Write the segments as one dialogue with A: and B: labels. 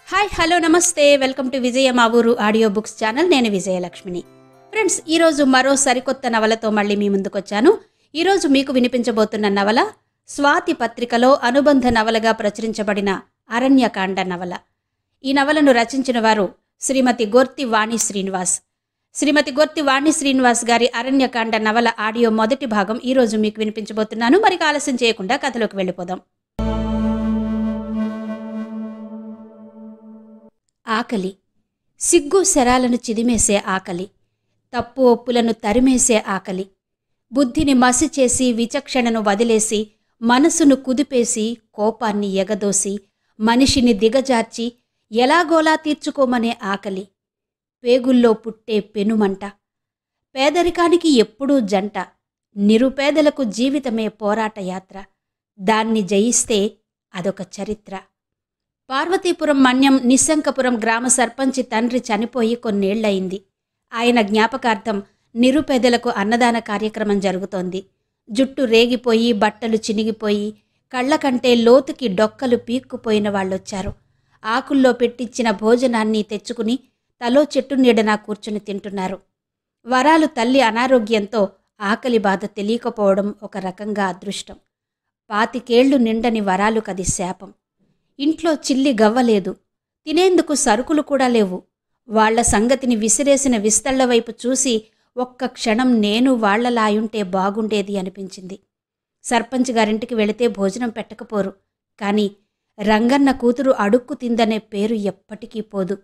A: Hi hello నమస్తే welcome to విజయ మా ఊరు ఆడియో బుక్స్ ఛానల్. నేను విజయలక్ష్మిని. ఫ్రెండ్స్, ఈరోజు మరో సరికొత్త నవలతో మళ్ళీ మీ ముందుకొచ్చాను. ఈరోజు మీకు వినిపించబోతున్న నవల స్వాతి పత్రికలో అనుబంధ నవలగా ప్రచురించబడిన అరణ్యకాండ నవల. ఈ నవలను రచించిన వారు శ్రీమతి గొర్తి వాణి శ్రీనివాస్. శ్రీమతి గొర్తి వాణి శ్రీనివాస్ గారి అరణ్యకాండ నవల ఆడియో మొదటి భాగం ఈరోజు మీకు వినిపించబోతున్నాను. మరి ఆలస్యం చేయకుండా కథలోకి వెళ్ళిపోదాం. ఆకలి, సిగ్గు శరాలను చిదిమేసే ఆకలి, తప్పు ఒప్పులను తరిమేసే ఆకలి, బుద్ధిని మసి చేసి విచక్షణను వదిలేసి మనసును కుదిపేసి కోపాన్ని ఎగదోసి మనిషిని దిగజార్చి ఎలాగోలా తీర్చుకోమనే ఆకలి, పేగుల్లో పుట్టే పెనుమంట, పేదరికానికి ఎప్పుడూ జంట, నిరుపేదలకు జీవితమే పోరాట యాత్ర, దాన్ని జయిస్తే అదొక చరిత్ర. పార్వతీపురం మన్యం నిశంకపురం గ్రామ సర్పంచి తండ్రి చనిపోయి కొన్నేళ్లయింది. ఆయన జ్ఞాపకార్థం నిరుపేదలకు అన్నదాన కార్యక్రమం జరుగుతోంది. జుట్టు రేగిపోయి బట్టలు చినిగిపోయి కళ్ళకంటే లోతుకి డొక్కలు పీక్కుపోయిన వాళ్ళొచ్చారు. ఆకుల్లో పెట్టించిన భోజనాన్ని తెచ్చుకుని తలో చెట్టు నీడనా కూర్చుని తింటున్నారు. వరాలు తల్లి అనారోగ్యంతో ఆకలి బాధ తెలియకపోవడం ఒక రకంగా అదృష్టం. 25 ఏళ్లు నిండని వరాలు కది శాపం. ఇంట్లో చిల్లి గవ్వలేదు, తినేందుకు సరుకులు కూడా లేవు. వాళ్ల సంగతిని విసిరేసిన విస్తళ్ల వైపు చూసి ఒక్క క్షణం నేను వాళ్లలాయుంటే బాగుండేది అనిపించింది. సర్పంచ్ గారింటికి వెళితే భోజనం పెట్టకపోరు, కాని రంగన్న కూతురు అడుక్కు తిందనే పేరు ఎప్పటికీ పోదు.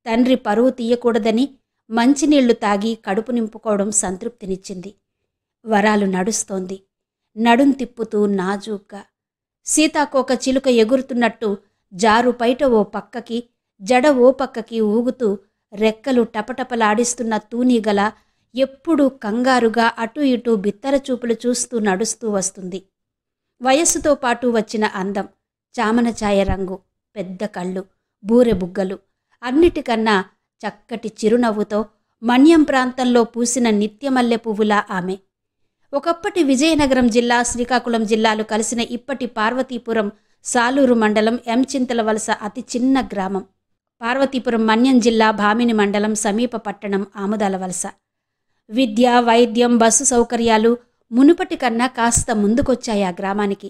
A: తండ్రి పరువు తీయకూడదని మంచినీళ్లు తాగి కడుపు నింపుకోవడం సంతృప్తినిచ్చింది. వరాలు నడుస్తోంది, నడుం తిప్పుతూ నాజూగ్గా. సీతాకోక చిలుక ఎగురుతున్నట్టు జారు పైట ఓ పక్కకి జడ ఓ పక్కకి ఊగుతూ రెక్కలు టపటపలాడిస్తున్న తూనీగల ఎప్పుడూ కంగారుగా అటూ ఇటూ బిత్తర చూపులు చూస్తూ నడుస్తూ వస్తుంది. వయస్సుతో పాటు వచ్చిన అందం, చామనఛాయ రంగు, పెద్ద కళ్ళు, బూరె బుగ్గలు, అన్నిటికన్నా చక్కటి చిరునవ్వుతో మన్యం ప్రాంతంలో పూసిన నిత్యమల్లె పువ్వులా ఆమె. ఒకప్పటి విజయనగరం జిల్లా, శ్రీకాకుళం జిల్లాలు కలిసిన ఇప్పటి పార్వతీపురం సాలూరు మండలం ఎంచింతల వలస అతి చిన్న గ్రామం. పార్వతీపురం మన్యం జిల్లా భామిని మండలం సమీప పట్టణం ఆముదాల వలస. విద్య, వైద్యం, బస్సు సౌకర్యాలు మునుపటి కన్నా కాస్త ముందుకొచ్చాయి ఆ గ్రామానికి.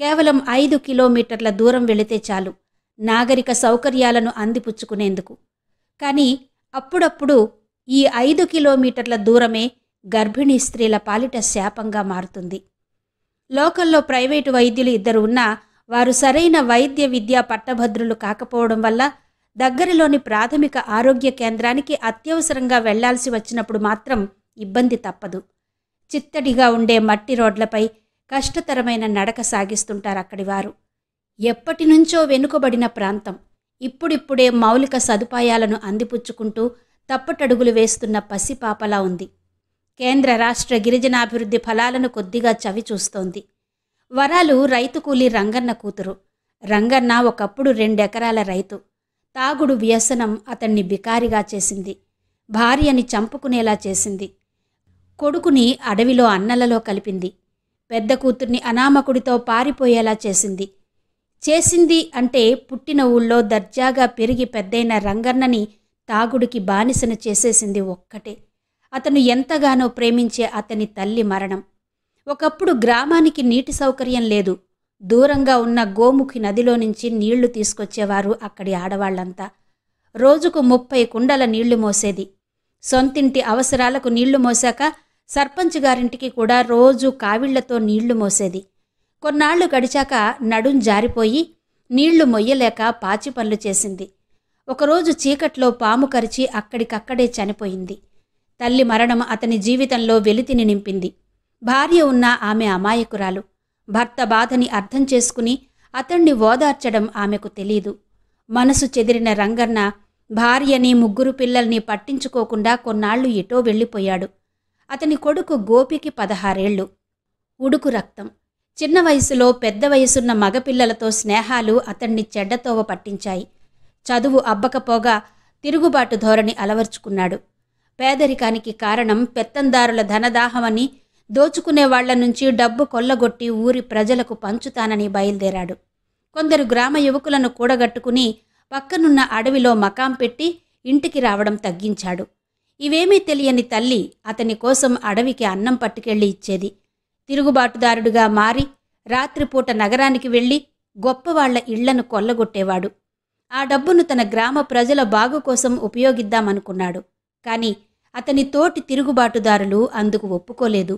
A: కేవలం 5 కిలోమీటర్ల దూరం వెళితే చాలు నాగరిక సౌకర్యాలను అందిపుచ్చుకునేందుకు. కానీ అప్పుడప్పుడు ఈ 5 కిలోమీటర్ల దూరమే గర్భిణీ స్త్రీల పాలిట శాపంగా మారుతుంది. లోకల్లో ప్రైవేటు వైద్యులు 2 ఉన్నా వారు సరైన వైద్య విద్యా పట్టభద్రులు కాకపోవడం వల్ల దగ్గరలోని ప్రాథమిక ఆరోగ్య కేంద్రానికి అత్యవసరంగా వెళ్లాల్సి వచ్చినప్పుడు మాత్రం ఇబ్బంది తప్పదు. చిత్తడిగా ఉండే మట్టి రోడ్లపై కష్టతరమైన నడక సాగిస్తుంటారు అక్కడి వారు. ఎప్పటినుంచో వెనుకబడిన ప్రాంతం ఇప్పుడిప్పుడే మౌలిక సదుపాయాలను అందిపుచ్చుకుంటూ తప్పటడుగులు వేస్తున్న పసిపాపలా ఉంది. కేంద్ర రాష్ట్ర గిరిజనాభివృద్ధి ఫలాలను కొద్దిగా చవి చూస్తోంది. వరాలు రైతు కూలి రంగన్న కూతురు. రంగన్న ఒకప్పుడు 2 ఎకరాల రైతు. తాగుడు వ్యసనం అతన్ని బికారిగా చేసింది. భార్యని చంపుకునేలా చేసింది. కొడుకుని అడవిలో అన్నలలో కలిపింది. పెద్ద కూతుర్ని అనామకుడితో పారిపోయేలా చేసింది అంటే పుట్టిన ఊళ్ళో దర్జాగా పెరిగి పెద్దయిన రంగన్నని తాగుడికి బానిసను చేసేసింది ఒక్కటే. అతను ఎంతగానో ప్రేమించే అతని తల్లి మరణం. ఒకప్పుడు గ్రామానికి నీటి సౌకర్యం లేదు. దూరంగా ఉన్న గోముఖి నదిలో నుంచి నీళ్లు తీసుకొచ్చేవారు అక్కడి ఆడవాళ్లంతా. రోజుకు 30 కుండల నీళ్లు మోసేది. సొంతింటి అవసరాలకు నీళ్లు మోసాక సర్పంచ్ గారింటికి కూడా రోజు కావిళ్లతో నీళ్లు మోసేది. కొన్నాళ్లు గడిచాక నడుం జారిపోయి నీళ్లు మొయ్యలేక పాచి పనులు చేసింది. ఒకరోజు చీకట్లో పాము కరిచి అక్కడికక్కడే చనిపోయింది. తల్లి మరణం అతని జీవితంలో వెలితిని నింపింది. భార్య ఉన్న ఆమె అమాయకురాలు. భర్త బాధని అర్థం చేసుకుని అతణ్ణి ఓదార్చడం ఆమెకు తెలీదు. మనసు చెదిరిన రంగన్న భార్యని 3 పిల్లల్ని పట్టించుకోకుండా కొన్నాళ్లు ఎటో వెళ్ళిపోయాడు. అతని కొడుకు గోపికి 16 ఏళ్లు. ఉడుకు రక్తం. చిన్న వయసులో పెద్ద వయసున్న మగపిల్లలతో స్నేహాలు అతణ్ణి చెడ్డతోవ పట్టించాయి. చదువు అబ్బకపోగా తిరుగుబాటు ధోరణి అలవర్చుకున్నాడు. పేదరికానికి కారణం పెత్తందారుల ధనదాహమని, దోచుకునేవాళ్ల నుంచి డబ్బు కొల్లగొట్టి ఊరి ప్రజలకు పంచుతానని బయలుదేరాడు. కొందరు గ్రామ యువకులను కూడగట్టుకుని పక్కనున్న అడవిలో మకాం పెట్టి ఇంటికి రావడం తగ్గించాడు. ఇవేమీ తెలియని తల్లి అతని కోసం అడవికి అన్నం పట్టుకెళ్ళి ఇచ్చేది. తిరుగుబాటుదారుడుగా మారి రాత్రిపూట నగరానికి వెళ్ళి గొప్పవాళ్ల ఇళ్లను కొల్లగొట్టేవాడు. ఆ డబ్బును తన గ్రామ ప్రజల బాగు కోసం ఉపయోగిద్దామనుకున్నాడు. కాని అతని తోటి తిరుగుబాటుదారులు అందుకు ఒప్పుకోలేదు.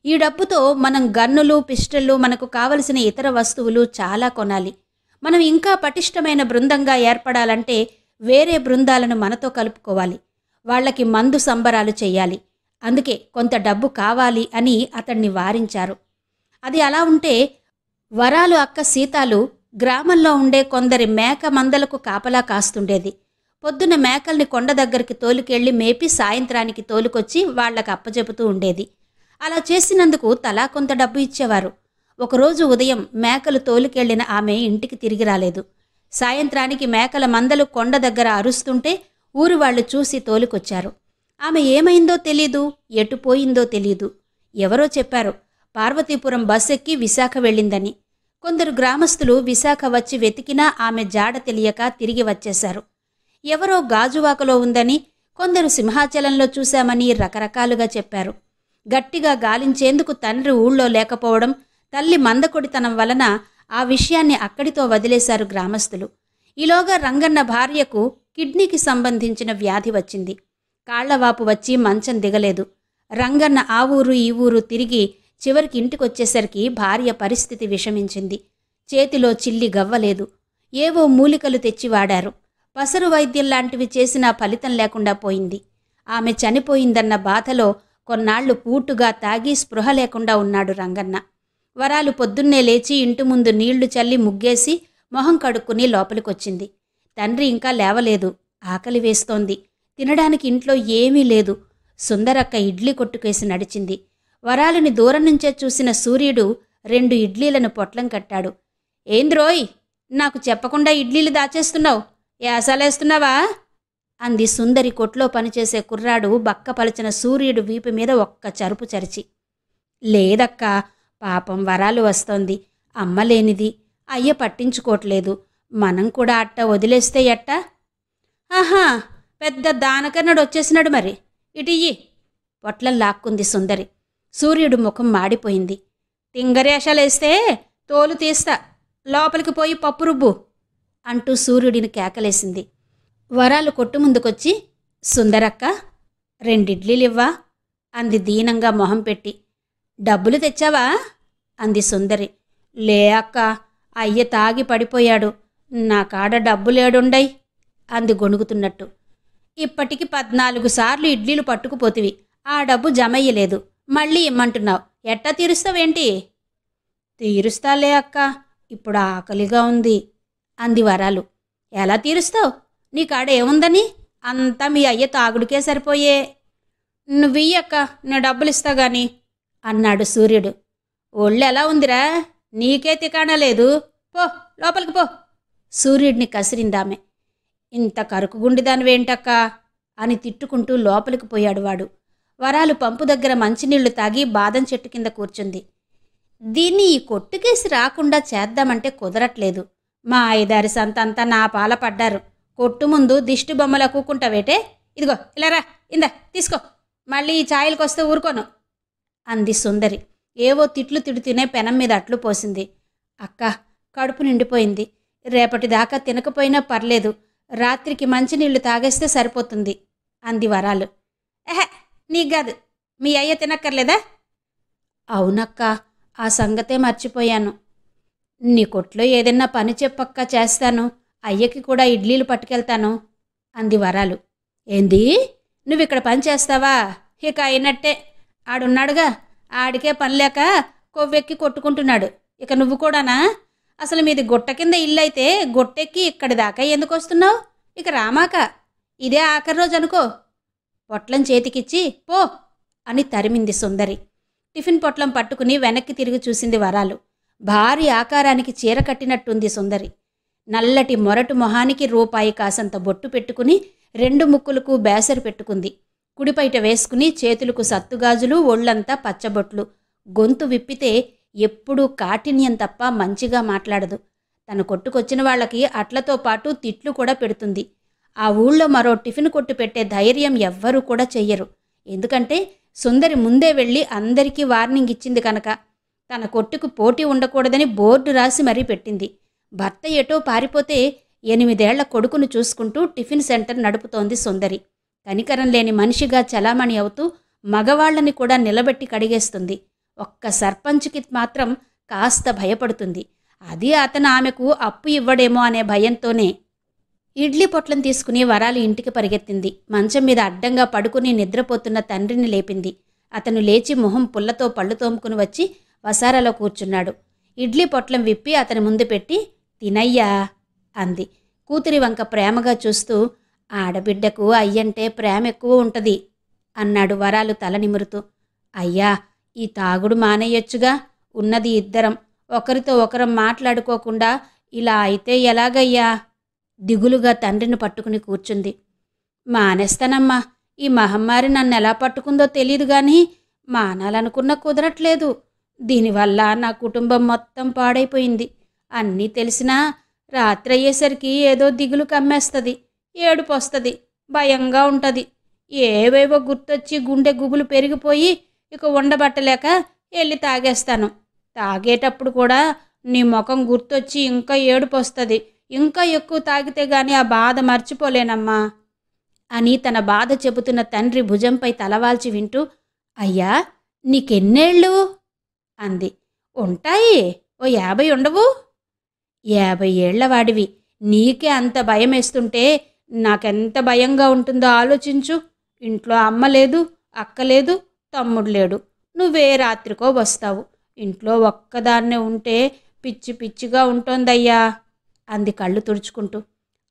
A: ఈ డబ్బుతో మనం గన్నులు, పిస్టళ్లు, మనకు కావలసిన ఇతర వస్తువులు చాలా కొనాలి. మనం ఇంకా పటిష్టమైన బృందంగా ఏర్పడాలంటే వేరే బృందాలను మనతో కలుపుకోవాలి. వాళ్లకి మందు సంబరాలు చెయ్యాలి. అందుకే కొంత డబ్బు కావాలి అని అతన్ని వారించారు. అది అలా ఉంటే వరాలు అక్క సీతాలు గ్రామంలో ఉండే కొందరి మేక మందలకు కాపలా కాస్తుండేది. పొద్దున మేకల్ని కొండ దగ్గరికి తోలుకెళ్లి మేపి సాయంత్రానికి తోలుకొచ్చి వాళ్లకు అప్పచెపుతూ ఉండేది. అలా చేసినందుకు తలా కొంత డబ్బు ఇచ్చేవారు. ఒకరోజు ఉదయం మేకలు తోలుకెళ్లిన ఆమె ఇంటికి తిరిగి రాలేదు. సాయంత్రానికి మేకల మందలు కొండ దగ్గర అరుస్తుంటే ఊరు వాళ్లు చూసి తోలుకొచ్చారు. ఆమె ఏమైందో తెలీదు, ఎటుపోయిందో తెలీదు. ఎవరో చెప్పారు పార్వతీపురం బస్సెక్కి విశాఖ వెళ్ళిందని. కొందరు గ్రామస్తులు విశాఖ వచ్చి వెతికినా ఆమె జాడ తెలియక తిరిగి వచ్చేశారు. ఎవరో గాజువాకలో ఉందని, కొందరు సింహాచలంలో చూశామని రకరకాలుగా చెప్పారు. గట్టిగా గాలించేందుకు తండ్రి ఊళ్ళో లేకపోవడం, తల్లి మందకొడితనం వలన ఆ విషయాన్ని అక్కడితో వదిలేశారు గ్రామస్తులు. ఈలోగా రంగన్న భార్యకు కిడ్నీకి సంబంధించిన వ్యాధి వచ్చింది. కాళ్లవాపు వచ్చి మంచం దిగలేదు. రంగన్న ఆ ఊరు ఈ ఊరు తిరిగి చివరికి ఇంటికొచ్చేసరికి భార్య పరిస్థితి విషమించింది. చేతిలో చిల్లి గవ్వలేదు. ఏవో మూలికలు తెచ్చి వాడారు. పసరు వైద్యంలాంటివి చేసినా ఫలితం లేకుండా పోయింది. ఆమె చనిపోయిందన్న బాధలో కొన్నాళ్లు పూటుగా తాగి స్పృహ లేకుండా ఉన్నాడు రంగన్న. వరాలు పొద్దున్నే లేచి ఇంటి ముందు నీళ్లు చల్లి ముగ్గేసి మొహం కడుక్కుని లోపలికొచ్చింది. తండ్రి ఇంకా లేవలేదు. ఆకలి వేస్తోంది. తినడానికి ఇంట్లో ఏమీ లేదు. సుందరక్క ఇడ్లీ కొట్టుకేసి నడిచింది. వరాలిని దూరం నుంచే చూసిన సూర్యుడు 2 ఇడ్లీలను పొట్లం కట్టాడు. ఏంద్రోయ్, నాకు చెప్పకుండా ఇడ్లీలు దాచేస్తున్నావు, యాసాలేస్తున్నావా అంది సుందరి కొట్లో పనిచేసే కుర్రాడు బక్కపలచిన సూర్యుడు వీపు మీద ఒక్క చరుపు చరిచి. లేదక్కా, పాపం వరాలు వస్తోంది. అమ్మలేనిది, అయ్య పట్టించుకోవట్లేదు. మనం కూడా అట్ట వదిలేస్తే ఎట్టా? ఆహా, పెద్ద దానకన్నడు వచ్చేసినాడు. మరి ఇటియ్యి. పొట్లం లాక్కుంది సుందరి. సూర్యుడు ముఖం మాడిపోయింది. తింగరేషాలేస్తే తోలు తీస్తా, లోపలికి పోయి పప్పు రుబ్బు అంటూ సూర్యుడిని కేకలేసింది. వరాలు కొట్టు ముందుకొచ్చి, సుందరక్క 2 ఇడ్లీలివ్వా అంది దీనంగా మొహం పెట్టి. డబ్బులు తెచ్చావా అంది సుందరి. లే అక్క, అయ్య తాగి పడిపోయాడు, నా కాడ డబ్బులేడుండై అంది గొణుగుతున్నట్టు. ఇప్పటికి 14 సార్లు ఇడ్లీలు పట్టుకుపోతివి, ఆ డబ్బు జమయ్యలేదు, మళ్ళీ ఇమ్మంటున్నావు. ఎట్టా తీరుస్తావేంటి? తీరుస్తాలే అక్క, ఇప్పుడు ఆకలిగా ఉంది అంది వరాలు. ఎలా తీరుస్తావు? నీ కాడ ఏముందని? అంతా మీ అయ్య తాగుడికే సరిపోయే. నువ్వియ్యక్క, నేను డబ్బులిస్తా గాని అన్నాడు సూర్యుడు. ఒళ్ళెలా ఉందిరా? నీకే తికాణా లేదు, పో లోపలికి పో సూర్యుడిని కసిరిందామె. ఇంత కరుకుగుండిదానివేంటక్కా అని తిట్టుకుంటూ లోపలికి పోయాడు వాడు. వరాలు పంపు దగ్గర మంచినీళ్లు తాగి బాదం చెట్టు కింద కూర్చుంది. దీన్ని ఈ కొట్టుకేసి రాకుండా చేద్దామంటే కుదరట్లేదు. మా 5-6 సంతంతా నా పాల పడ్డారు. కొట్టు ముందు దిష్టి బొమ్మలా కూకుంటావేటే? ఇదిగో ఇలారా, ఇందా తీసుకో, మళ్ళీ ఈ ఛాయలకొస్తే ఊరుకోను అంది సుందరి. ఏవో తిట్లు తిడుతూనే పెనం మీద అట్లు పోసింది. అక్క, కడుపు నిండిపోయింది. రేపటిదాకా తినకపోయినా పర్లేదు, రాత్రికి మంచినీళ్లు తాగేస్తే సరిపోతుంది అంది వరాలు. ఎహె, నీకు మీ అయ్య తినక్కర్లేదా? అవునక్క, ఆ సంగతే మర్చిపోయాను. నీ కొట్లో ఏదన్నా పని చెప్పక్క, చేస్తాను. అయ్యకి కూడా ఇడ్లీలు పట్టుకెళ్తాను అంది వరాలు. ఏంది, నువ్విక్కడ పని చేస్తావా? ఇక అయినట్టే. ఆడున్నాడుగా, ఆడికే పనిలేక కొవ్వెక్కి కొట్టుకుంటున్నాడు. ఇక నువ్వు కూడానా? అసలు మీది గుట్ట కింద ఇల్లైతే గొట్టెక్కి ఇక్కడి దాకా ఎందుకు వస్తున్నావు? ఇక రామాక, ఇదే ఆఖరి రోజు అనుకో. పొట్లం చేతికిచ్చి పో అని తరిమింది సుందరి. టిఫిన్ పొట్లం పట్టుకుని వెనక్కి తిరిగి చూసింది వరాలు. భారీ ఆకారానికి చీర కట్టినట్టుంది సుందరి. నల్లటి మొరటు మొహానికి రూపాయి కాసంత బొట్టు పెట్టుకుని 2 ముక్కులకు బేసరు పెట్టుకుంది. కుడిపైట వేసుకుని చేతులకు సత్తుగాజులు, ఒళ్లంతా పచ్చబొట్లు. గొంతు విప్పితే ఎప్పుడూ కాఠిన్యం తప్ప మంచిగా మాట్లాడదు. తన కొట్టుకొచ్చిన వాళ్ళకి అట్లతో పాటు తిట్లు కూడా పెడుతుంది. ఆ ఊళ్ళో మరో టిఫిన్ కొట్టు పెట్టే ధైర్యం ఎవ్వరూ కూడా చెయ్యరు. ఎందుకంటే సుందరి ముందే వెళ్ళి అందరికీ వార్నింగ్ ఇచ్చింది కనుక. తన కొట్టుకు పోటీ ఉండకూడదని బోర్డు రాసి మరీ పెట్టింది. భర్త ఎటో పారిపోతే 8 ఏళ్ల కొడుకును చూసుకుంటూ టిఫిన్ సెంటర్ నడుపుతోంది సుందరి. కనికరం లేని మనిషిగా చలామణి అవుతూ మగవాళ్లని కూడా నిలబెట్టి కడిగేస్తుంది. ఒక్క సర్పంచ్కి మాత్రం కాస్త భయపడుతుంది. అది అతను ఆమెకు అప్పు ఇవ్వడేమో అనే భయంతోనే. ఇడ్లీ పొట్లం తీసుకుని వరాలు ఇంటికి పరిగెత్తింది. మంచం మీద అడ్డంగా పడుకుని నిద్రపోతున్న తండ్రిని లేపింది. అతను లేచి మొహం పుల్లతో పళ్ళు తోముకుని వచ్చి వసారాలో కూర్చున్నాడు. ఇడ్లీ పొట్లం విప్పి అతని ముందు పెట్టి, తినయ్యా అంది కూతురి వంక ప్రేమగా చూస్తూ. ఆడబిడ్డకు అయ్యంటే ప్రేమ ఎక్కువ ఉంటది అన్నాడు వరాలు తల నిమురుతూ. అయ్యా, ఈ తాగుడు మానేయొచ్చుగా, ఉన్నది ఇద్దరం, ఒకరితో ఒకరం మాట్లాడుకోకుండా ఇలా అయితే ఎలాగయ్యా? దిగులుగా తండ్రిని పట్టుకుని కూర్చుంది. మానేస్తానమ్మా, ఈ మహమ్మారి నన్ను ఎలా పట్టుకుందో తెలీదు గాని మానాలనుకున్నా కుదరట్లేదు. దీనివల్ల నా కుటుంబం మొత్తం పాడైపోయింది. అన్నీ తెలిసినా రాత్రి అయ్యేసరికి ఏదో దిగులు కమ్మేస్తుంది, ఏడుపు వస్తుంది, భయంగా ఉంటుంది. ఏవేవో గుర్తొచ్చి గుండె గుబులు పెరిగిపోయి ఇక ఉండబట్టలేక వెళ్ళి తాగేస్తాను. తాగేటప్పుడు కూడా నీ ముఖం గుర్తొచ్చి ఇంకా ఏడుపు వస్తుంది. ఇంకా ఎక్కువ తాగితే గాని ఆ బాధ మర్చిపోలేనమ్మా అని తన బాధ చెబుతున్న తండ్రి భుజంపై తలవాల్చి వింటూ, అయ్యా నీకెన్నేళ్ళు అంది. ఉంటాయి, ఓ 50 ఉండవు. 50 ఏళ్లవాడివి నీకే అంత భయం వేస్తుంటే నాకెంత భయంగా ఉంటుందో ఆలోచించు. ఇంట్లో అమ్మ లేదు, అక్క లేదు, తమ్ముడు లేడు. నువ్వే రాత్రికో వస్తావు. ఇంట్లో ఒక్కదాన్నే ఉంటే పిచ్చి పిచ్చిగా ఉంటోందయ్యా అంది కళ్ళు తుడుచుకుంటూ.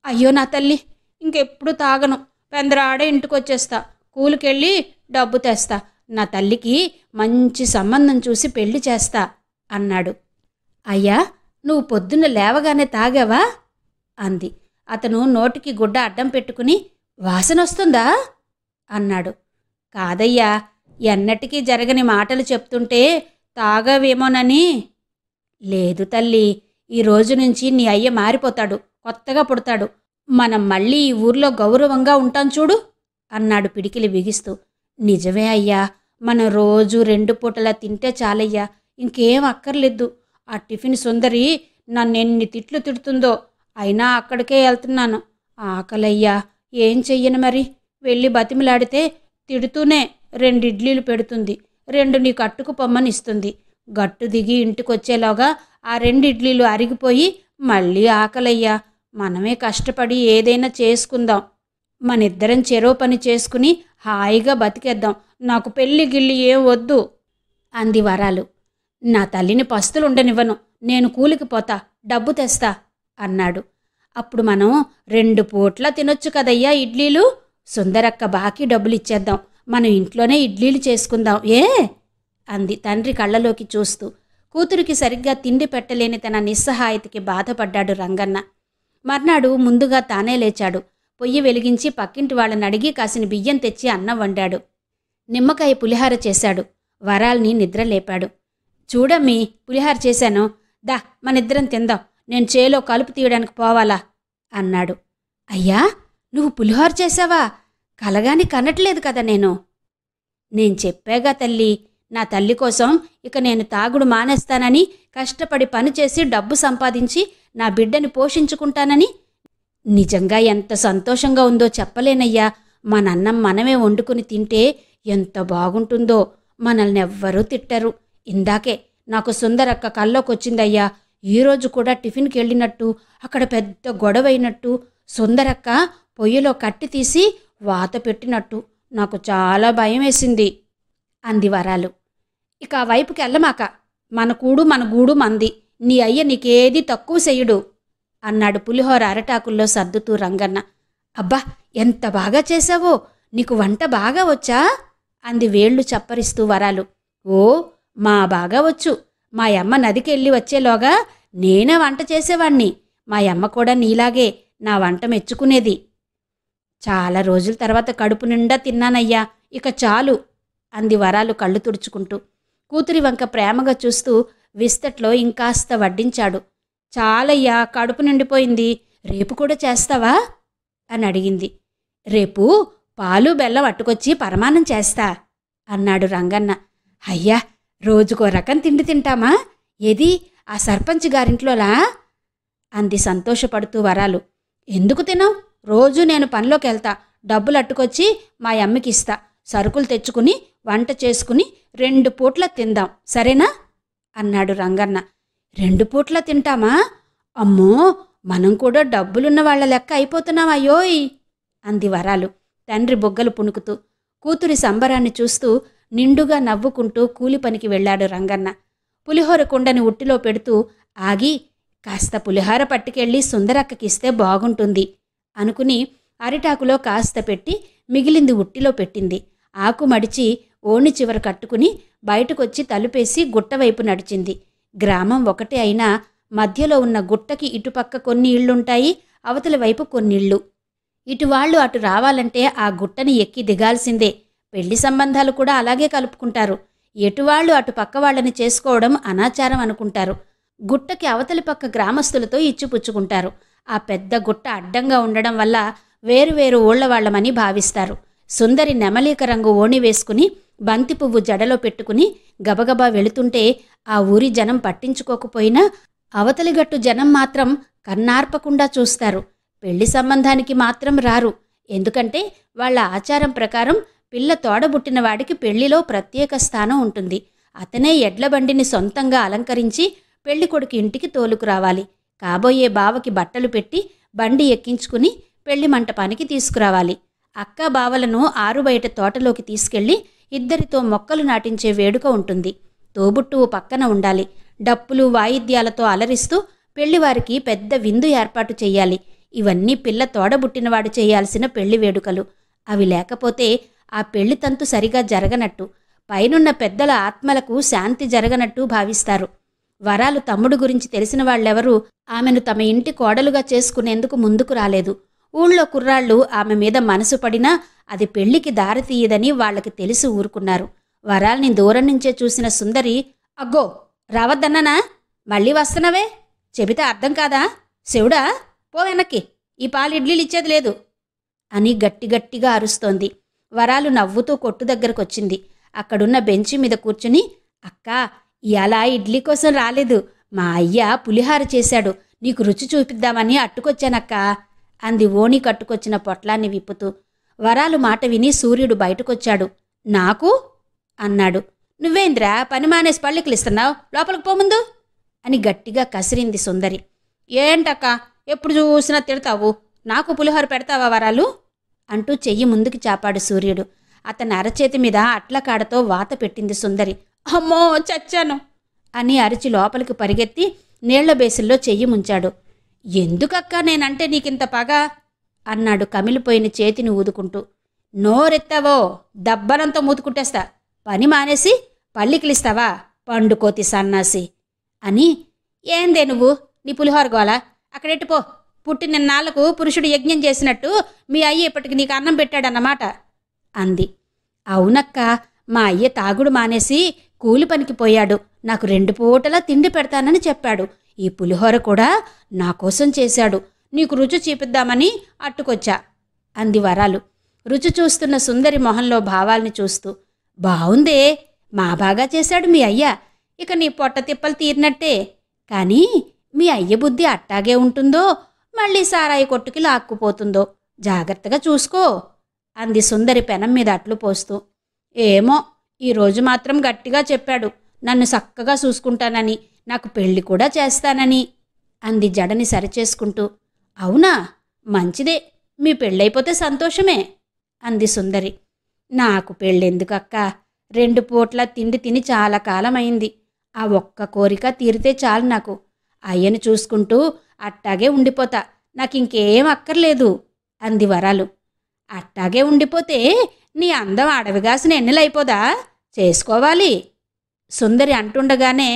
A: అయ్యో నా తల్లి, ఇంకెప్పుడు తాగను. పెందరాడే ఇంటికొచ్చేస్తా. కూలికెళ్ళి డబ్బు తెస్తా. నా తల్లికి మంచి సంబంధం చూసి పెళ్లి చేస్తా అన్నాడు. అయ్యా, నువ్వు పొద్దున్న లేవగానే తాగావా అంది. అతను నోటికి గుడ్డ అడ్డం పెట్టుకుని, వాసనొస్తుందా అన్నాడు. కాదయ్యా, ఎన్నటికీ జరగని మాటలు చెప్తుంటే తాగావేమోనని. లేదు తల్లి, ఈ రోజు నుంచి నీ అయ్య మారిపోతాడు, కొత్తగా పుడతాడు. మనం మళ్ళీ ఈ ఊర్లో గౌరవంగా ఉంటాం చూడు అన్నాడు పిడికిలి బిగిస్తూ. నిజమే అయ్యా, మనం రోజు 2 పూటలా తింటే చాలయ్యా, ఇంకేం అక్కర్లేదు. ఆ టిఫిన్ సుందరి నన్నెన్ని తిట్లు తిడుతుందో, అయినా అక్కడికే వెళ్తున్నాను. ఆకలయ్యా, ఏం చెయ్యను మరి? వెళ్ళి బతిమిలాడితే తిడుతూనే 2 ఇడ్లీలు పెడుతుంది, 2 నీ కట్టుకు పొమ్మని ఇస్తుంది. గట్టు దిగి ఇంటికొచ్చేలోగా ఆ 2 ఇడ్లీలు అరిగిపోయి మళ్ళీ ఆకలయ్యా. మనమే కష్టపడి ఏదైనా చేసుకుందాం. మనిద్దరం చెరో పని చేసుకుని హాయిగా బతికేద్దాం. నాకు పెళ్లి గిల్లి ఏం వద్దు అంది వరాలు. నా తల్లిని పస్తులుండనివ్వను, నేను కూలికి పోతా, డబ్బు తెస్తా అన్నాడు. అప్పుడు మనం 2 పూట్ల తినొచ్చు కదయ్యా ఇడ్లీలు. సుందరక్క బాకీ డబ్బులు ఇచ్చేద్దాం, మనం ఇంట్లోనే ఇడ్లీలు చేసుకుందాం ఏ అంది తండ్రి కళ్ళలోకి చూస్తూ. కూతురికి సరిగ్గా తిండి పెట్టలేని తన నిస్సహాయతకి బాధపడ్డాడు రంగన్న. మర్నాడు ముందుగా తానే లేచాడు. పొయ్యి వెలిగించి పక్కింటి వాళ్ళని అడిగి కాసిన బియ్యం తెచ్చి అన్నం వండాడు. నిమ్మకాయ పులిహార చేశాడు. వరాల్ని నిద్ర లేపాడు. చూడమ్మీ, పులిహార చేశాను, దా మనిద్దరం తిందాం, నేను చేలో కలుపు తీయడానికి పోవాలా అన్నాడు. అయ్యా, నువ్వు పులిహోర చేశావా? కలగాని కనట్లేదు కదా నేను చెప్పాగా తల్లి, నా తల్లి కోసం ఇక నేను తాగుడు మానేస్తానని, కష్టపడి పనిచేసి డబ్బు సంపాదించి నా బిడ్డని పోషించుకుంటానని. నిజంగా ఎంత సంతోషంగా ఉందో చెప్పలేనయ్యా. మనన్నం మనమే వండుకుని తింటే ఎంత బాగుంటుందో. మనల్ని ఎవ్వరూ తిట్టరు. ఇందాకే నాకు సుందరక్క కల్లోకొచ్చిందయ్యా. ఈరోజు కూడా టిఫిన్కి వెళ్ళినట్టు, అక్కడ పెద్ద గొడవైనట్టు, సుందరక్క పొయ్యిలో కట్టి తీసి వాత పెట్టినట్టు నాకు చాలా భయం వేసింది అంది వరాలు. ఇక ఆ వైపుకి వెళ్ళమాక, మన గూడు మంది, నీ అయ్య నీకేది తక్కువ చెయ్యడు అన్నాడు పులిహోర అరటాకుల్లో సర్దుతూ రంగన్న. అబ్బా, ఎంత బాగా చేశావో, నీకు వంట బాగా వచ్చా అంది వేళ్లు చప్పరిస్తూ వరాలు. ఓ, మా బాగా వచ్చు. మా యమ్మ నదికెళ్ళి వచ్చేలోగా నేనే వంట చేసేవాణ్ణి. మా యమ్మ కూడా నీలాగే నా వంట మెచ్చుకునేది. చాలా రోజుల తర్వాత కడుపు నిండా తిన్నానయ్యా, ఇక చాలు అంది వరాలు కళ్ళు తుడుచుకుంటూ. కూతురి వంక ప్రేమగా చూస్తూ విస్తట్లో ఇంకాస్త వడ్డించాడు. చాలయ్యా, కడుపు నిండిపోయింది, రేపు కూడా చేస్తావా అని అడిగింది. రేపు పాలు బెల్లం అట్టుకొచ్చి పరమాన్నం చేస్తా అన్నాడు రంగన్న. అయ్యా, రోజుకో రకం తిండి తింటామా? ఏది ఆ సర్పంచ్ గారింట్లోలా అంది సంతోషపడుతూ వరాలు. ఎందుకు తినవు? రోజూ నేను పనిలోకి వెళ్తా, డబ్బులు అట్టుకొచ్చి మా అమ్మకిస్తా, సరుకులు తెచ్చుకుని వంట చేసుకుని 2 పూట్ల తిందాం, సరేనా అన్నాడు రంగన్న. 2 పూట్ల తింటామా? అమ్మో, మనం కూడా డబ్బులున్న వాళ్ల లెక్క అయిపోతున్నాం అయ్యోయ్ అంది వరాలు తండ్రి బొగ్గలు పుణుకుతూ. కూతురి సంబరాన్ని చూస్తూ నిండుగా నవ్వుకుంటూ కూలి పనికి వెళ్లాడు రంగన్న. పులిహోర కుండని ఉట్టిలో పెడుతూ ఆగి, కాస్త పులిహోర పట్టుకెళ్ళి సుందరక్కకిస్తే బాగుంటుంది అనుకుని అరిటాకులో కాస్త పెట్టి మిగిలింది ఉట్టిలో పెట్టింది. ఆకు మడిచి ఓణి చివర కట్టుకుని బయటకొచ్చి తలుపేసి గుట్టవైపు నడిచింది. గ్రామం ఒకటే అయినా మధ్యలో ఉన్న గుట్టకి ఇటుపక్క కొన్ని ఇళ్లుంటాయి, అవతలి వైపు కొన్నిళ్ళు. ఇటువాళ్లు అటు రావాలంటే ఆ గుట్టని ఎక్కి దిగాల్సిందే. పెళ్లి సంబంధాలు కూడా అలాగే కలుపుకుంటారు. ఎటువాళ్లు అటు పక్క వాళ్ళని చేసుకోవడం అనాచారం అనుకుంటారు. గుట్టకి అవతలి పక్క గ్రామస్తులతో ఇచ్చిపుచ్చుకుంటారు. ఆ పెద్ద గుట్ట అడ్డంగా ఉండడం వల్ల వేరువేరు ఊళ్లవాళ్లమని భావిస్తారు. సుందరి నెమలీక రంగు ఓణి వేసుకుని బంతి పువ్వు జడలో పెట్టుకుని గబగబా వెళుతుంటే ఆ ఊరి జనం పట్టించుకోకపోయినా అవతలిగట్టు జనం మాత్రం కన్నార్పకుండా చూస్తారు. పెళ్లి సంబంధానికి మాత్రం రారు. ఎందుకంటే వాళ్ల ఆచారం ప్రకారం పిల్ల తోడబుట్టిన వాడికి పెళ్లిలో ప్రత్యేక స్థానం ఉంటుంది. అతనే ఎడ్లబండిని సొంతంగా అలంకరించి పెళ్లికొడుకు ఇంటికి తోలుకురావాలి. కాబోయే బావకి బట్టలు పెట్టి బండి ఎక్కించుకుని పెళ్లి మంటపానికి తీసుకురావాలి. అక్క బావలను ఆరుబయట తోటలోకి తీసుకెళ్లి ఇద్దరితో మొక్కలు నాటించే వేడుక ఉంటుంది. తోబుట్టువు పక్కన ఉండాలి. డప్పులు వాయిద్యాలతో అలరిస్తూ పెళ్లివారికి పెద్ద విందు ఏర్పాటు చెయ్యాలి. ఇవన్నీ పిల్ల తోడబుట్టినవాడు చేయాల్సిన పెళ్లి వేడుకలు. అవి లేకపోతే ఆ పెళ్లి తంతు సరిగా జరగనట్టు, పైనున్న పెద్దల ఆత్మలకు శాంతి జరగనట్టు భావిస్తారు. వరాలు తమ్ముడు గురించి తెలిసిన వాళ్ళెవరూ ఆమెను తమ ఇంటి కోడలుగా చేసుకునేందుకు ముందుకు రాలేదు. ఊళ్ళో కుర్రాళ్ళు ఆమె మీద మనసు పడినా అది పెళ్లికి దారితీయదని వాళ్లకి తెలిసి ఊరుకున్నారు. వరాల్ని దూరం నుంచే చూసిన సుందరి, అగ్గో రావద్దన్నానా? మళ్ళీ వస్తున్నావే? చెబితే అర్థం కాదా? శివుడా, పో వెనక్కి, ఈ పాలు ఇడ్లీలు ఇచ్చేది లేదు అని గట్టిగట్టిగా అరుస్తోంది. వరాలు నవ్వుతూ కొట్టు దగ్గరకొచ్చింది. అక్కడున్న బెంచి మీద కూర్చుని, అక్కా, ఇయాల ఇడ్లీ కోసం రాలేదు, మా అయ్య పులిహార చేశాడు, నీకు రుచి చూపిద్దామని అట్టుకొచ్చానక్కా అంది ఓణి కట్టుకొచ్చిన పొట్లాన్ని విప్పుతూ. వరాలు మాట విని సూర్యుడు బయటకొచ్చాడు. నాకు అన్నాడు. నువ్వేంద్రా పని మానేసి పళ్ళికిలిస్తున్నావు, లోపలికి పోముందు అని గట్టిగా కసిరింది సుందరి. ఏంటక్కా ఎప్పుడు చూసినా తిడతావు, నాకు పులిహోర పెడతావా వరాలు అంటూ చెయ్యి ముందుకి చాపాడు సూర్యుడు. అతని అరచేతి మీద అట్లకాడతో వాత పెట్టింది సుందరి. అమ్మో చచ్చాను అని అరిచి లోపలికి పరిగెత్తి నీళ్ల బేసిల్లో చెయ్యి ముంచాడు. ఎందుకక్కా నేనంటే నీకింత పగ అన్నాడు కమిలిపోయిన చేతిని ఊదుకుంటూ. నోరెత్తావో దబ్బనంతో మూతుకుంటేస్తా, పని మానేసి పళ్ళికిలిస్తావా పండుకోతి సన్నాసి అని. ఏందే నువ్వు, నీ పులిహోర గోలా అక్కడెట్టుపో, పుట్టిన నాళ్లకు పురుషుడు యజ్ఞం చేసినట్టు మీ అయ్య ఇప్పటికి నీకు అన్నం పెట్టాడన్నమాట అంది. అవునక్క, మా అయ్య తాగుడు మానేసి కూలి పనికి పోయాడు, నాకు 2 పూటలా తిండి పెడతానని చెప్పాడు. ఈ పులిహోర కూడా నా కోసం చేశాడు, నీకు రుచి చూపిద్దామని అట్టుకొచ్చా అంది వరాలు రుచి చూస్తున్న సుందరి మొహంలో భావాల్ని చూస్తూ. బావుందే, మా బాగా చేశాడు మీ అయ్య, ఇక నీ పొట్ట తిప్పలు తీరినట్టే. కానీ మీ అయ్య బుద్ధి అట్టాగే ఉంటుందో మళ్ళీ సారాయి కొట్టుకి లాక్కుపోతుందో జాగ్రత్తగా చూసుకో అంది సుందరి పెనం మీద అట్లు పోస్తూ. ఏమో, ఈరోజు మాత్రం గట్టిగా చెప్పాడు, నన్ను చక్కగా చూసుకుంటానని, నాకు పెళ్లి కూడా చేస్తానని అంది జడని సరిచేసుకుంటూ. అవునా, మంచిదే, మీ పెళ్ళైపోతే సంతోషమే అంది సుందరి. నాకు పెళ్ళెందుకక్కా, 2 పూట్ల తిండి తిని చాలా కాలమైంది, ఆ ఒక్క కోరిక తీరితే చాలు నాకు. అయ్యను చూసుకుంటూ అట్టాగే ఉండిపోతా, నాకింకేం అక్కర్లేదు అంది వరాలు. అట్టాగే ఉండిపోతే నీ అందం అడవిగాసిన ఎన్నెలైపోదా, చేసుకోవాలి సుందరి అంటుండగానే,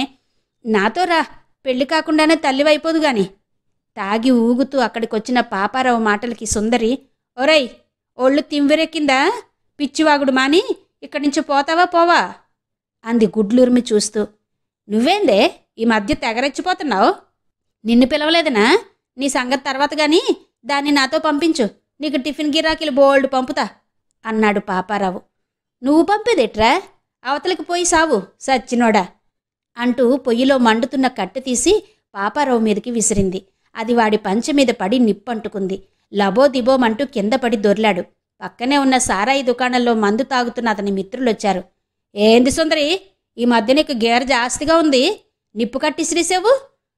A: నాతో రా, పెళ్లి కాకుండానే తల్లివైపోదు గాని తాగి ఊగుతూ అక్కడికొచ్చిన పాపారావు మాటలకి సుందరి, ఒరై ఒళ్ళు తింవిరెక్కిందా, పిచ్చివాగుడు మాని ఇక్కడి నుంచి పోతావా పోవా అంది గుడ్లూర్మి చూస్తూ. నువ్వేందే ఈ మధ్య తెగరెచ్చిపోతున్నావు, నిన్ను పిలవలేదనా? నీ సంగతి తర్వాత గాని దాన్ని నాతో పంపించు, నీకు టిఫిన్ గిరాకీలు బోల్డ్ పంపుతా అన్నాడు పాపారావు. నువ్వు పంపేదేట్రా? అవతలికి పోయి సావు సచ్చినోడా అంటూ పొయ్యిలో మండుతున్న కట్టె తీసి పాపారావు మీదకి విసిరింది. అది వాడి పంచె మీద పడి నిప్పంటుకుంది. లబోదిబోమంటూ కింద పడి దొర్లాడు. పక్కనే ఉన్న సారాయి దుకాణంలో మందు తాగుతున్న అతని మిత్రులొచ్చారు. ఏంది సుందరి, ఈ మధ్య నీకు గేర జాస్తిగా ఉంది, నిప్పు కట్టిసిరేసావు.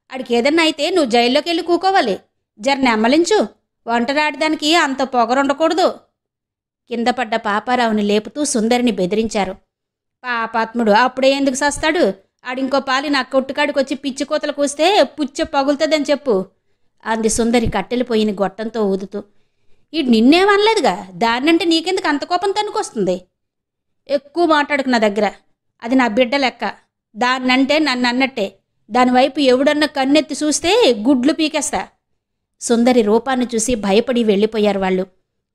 A: అడికి ఏదన్నా అయితే నువ్వు జైల్లోకి వెళ్ళి కూకోవాలి. జర నెమ్మలించు, ఒంటరాడిదానికి అంత పొగరుండకూడదు. కింద పడ్డ పాపారావుని లేపుతూ సుందరిని బెదిరించారు. పాపాత్ముడు అప్పుడే ఎందుకు సస్తాడు? ఆడింకో పాలి నా కొట్టుకాడికొచ్చి పిచ్చి కోతలు కూస్తే పుచ్చ పగులుతుందని చెప్పు అంది సుందరి కట్టెలు పోయిన గొట్టంతో ఊదుతూ. ఈ నిన్నేమనలేదుగా, దాన్నంటే నీకెందుకు అంత కోపం తనుకొస్తుంది? ఎక్కువ మాట్లాడుకు నా దగ్గర. అది నా బిడ్డ లెక్క, దాన్నంటే నన్ను అన్నట్టే. దానివైపు ఎవడన్నా కన్నెత్తి చూస్తే గుడ్లు పీకేస్తా. సుందరి రూపాన్ని చూసి భయపడి వెళ్ళిపోయారు వాళ్ళు.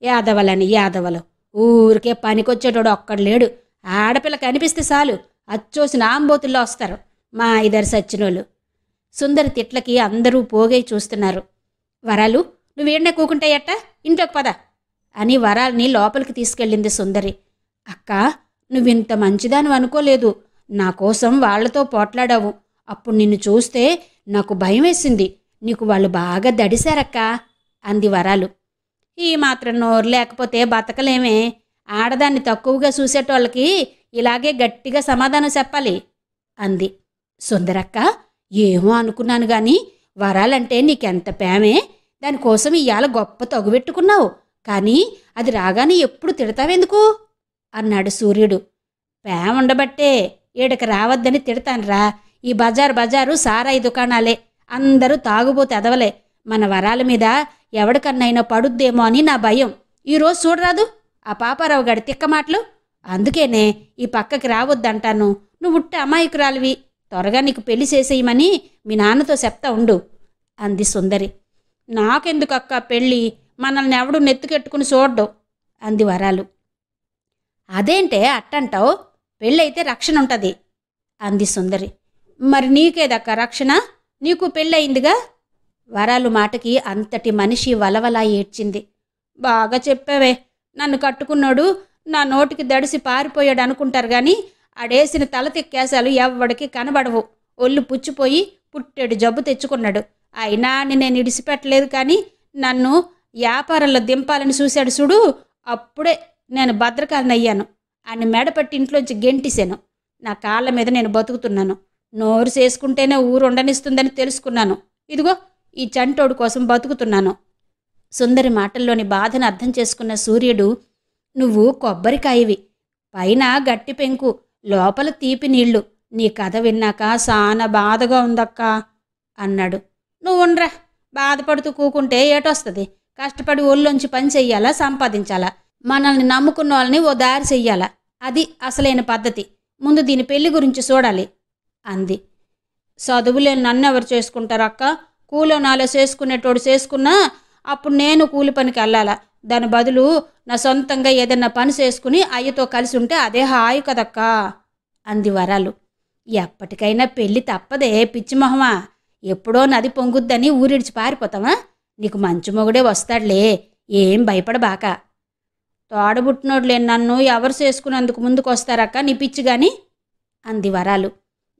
A: యాదవలు ఊరికే పనికొచ్చేటోడు ఒక్కడు లేడు. ఆడపిల్ల కనిపిస్తే చాలు అచ్చోసిన ఆంబోతుల్లో వస్తారు మా ఇద్దరు సచ్చినోళ్ళు. సుందరి తిట్లకి అందరూ పోగై చూస్తున్నారు. వరాలు, నువ్వేడనే కూకుంటే ఎట్ట, ఇంట్లోకి పద అని వరాల్ని లోపలికి తీసుకెళ్ళింది సుందరి. అక్క, నువ్వింత మంచిదాను అనుకోలేదు. నా కోసం వాళ్లతో పోట్లాడావు. అప్పుడు నిన్ను చూస్తే నాకు భయం వేసింది. నీకు వాళ్ళు బాగా దడిశారక్కా అంది వరాలు. ఈ మాత్రం నోరు లేకపోతే బతకలేమే. ఆడదాన్ని తక్కువగా చూసేటోళ్ళకి ఇలాగే గట్టిగా సమాధానం చెప్పాలి అంది. సుందరక్క, ఏమో అనుకున్నాను గాని వరాలంటే నీకెంత ప్రేమే. దానికోసం ఇవాళ గొప్ప తగుబెట్టుకున్నావు. కానీ అది రాగానే ఎప్పుడు తిడతావెందుకు అన్నాడు సూర్యుడు. ప్రేమ ఉండబట్టే ఈడకి రావద్దని తిడతానురా. ఈ బజారు సారాయి దుకాణాలే, అందరూ తాగుబోతే ఎదవలే. మన వరాల మీద ఎవడికన్నైనా పడుద్దేమో అని నా భయం. ఈరోజు చూడరాదు ఆ పాపారావు గాడి తిక్క మాటలు. అందుకేనే ఈ పక్కకి రావద్దంటాను. నువ్వు ఉట్ట అమాయకురాలివి. త్వరగా నీకు పెళ్లి చేసేయమని మీ నాన్నతో చెప్తా ఉండు అంది సుందరి. నాకెందుకక్క పెళ్ళి, మనల్ని ఎవడు నెత్తుకెట్టుకుని చూడ్డు అంది వరాలు. అదేంటే అట్టంటావు? పెళ్ళైతే రక్షణ ఉంటుంది అంది సుందరి. మరి నీకేదక్క రక్షణ? నీకు పెళ్ళయిందిగా. వరాలు మాటకి అంతటి మనిషి వలవలా ఏడ్చింది. బాగా చెప్పావే. నన్ను కట్టుకున్నాడు నా నోటికి దడిసి పారిపోయాడు అనుకుంటారు గాని ఆడేసిన తలతిక్కేశాలు ఎవ్వడికి కనబడవు. ఒళ్ళు పుచ్చిపోయి పుట్టెడు జబ్బు తెచ్చుకున్నాడు. అయినా నేను ఇడిసిపెట్టలేదు. కానీ నన్ను వ్యాపారంలో దింపాలని చూశాడు చూడు, అప్పుడే నేను భద్రకాలనయ్యాను. ఆయన మెడపట్టి ఇంట్లోంచి గెంటిశాను. నా కాళ్ళ మీద నేను బతుకుతున్నాను. నోరు చేసుకుంటేనే ఊరు ఉండనిస్తుందని తెలుసుకున్నాను. ఇదిగో ఈ చంటోడు కోసం బతుకుతున్నాను. సుందరి మాటల్లోని బాధను అర్థం చేసుకున్న సూర్యుడు, నువ్వు కొబ్బరికాయవి, పైన గట్టి పెంకు, లోపల తీపి నీళ్లు. నీ కథ విన్నాక సానా బాధగా ఉందక్కా అన్నాడు. నువ్వుండ్రా, బాధపడుతూ కూకుంటే ఏటొస్తుంది? కష్టపడి ఒళ్ళొంచి పని చెయ్యాలా, సంపాదించాలా? మనల్ని నమ్ముకున్న వాళ్ళని ఓ దారి చెయ్యాలా? అది అసలైన పద్ధతి. ముందు దీని పెళ్లి గురించి చూడాలి అంది. చదువులేని నన్నెవరు చేసుకుంటారక్క? కూలో నాలో చేసుకునేటోడు చేసుకున్నా అప్పుడు నేను కూలి పనికి వెళ్ళాలా? దాని బదులు నా సొంతంగా ఏదన్నా పని చేసుకుని అయ్యతో కలిసి ఉంటే అదే హాయి కదక్కా అంది వరాలు. ఎప్పటికైనా పెళ్ళి తప్పదే పిచ్చిమొహమా. ఎప్పుడో నది పొంగుద్దని ఊరిడిచి పారిపోతావా? నీకు మంచి మొగుడే వస్తాడులే, ఏం భయపడబాక. తోడబుట్టినోడులే నన్ను ఎవరు చేసుకున్నందుకు ముందుకు వస్తారక్క నీ పిచ్చి గాని అంది వరాలు.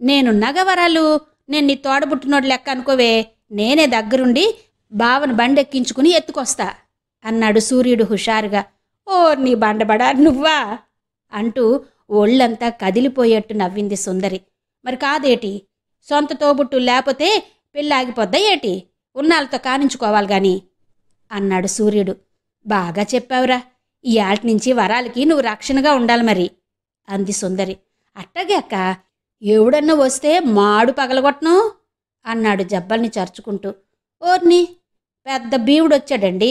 A: నేనున్నాగా వరాలు, నేను నీ తోడబుట్టినోడు లెక్క అనుకోవే. నేనే దగ్గరుండి బావను బండెక్కించుకుని ఎత్తుకొస్తా అన్నాడు సూర్యుడు హుషారుగా. ఓ నీ బండబడా నువ్వా అంటూ ఒళ్ళంతా కదిలిపోయేట్టు నవ్వింది సుందరి. మరి కాదేటి, సొంత తోబుట్టు లేకపోతే పెళ్ళి ఆగిపోద్దా ఏటి? ఉన్నాళ్ళతో కానించుకోవాలి గాని అన్నాడు సూర్యుడు. బాగా చెప్పావురా. ఈ ఆటి నుంచి వరాలకి నువ్వు రక్షణగా ఉండాలి మరి అంది సుందరి. అట్టగే అక్క, ఎవడన్నా వస్తే మాడు పగలగొట్టను అన్నాడు జబ్బల్ని చరుచుకుంటూ. ఓర్ని, పెద్ద భీవుడొచ్చాడండి.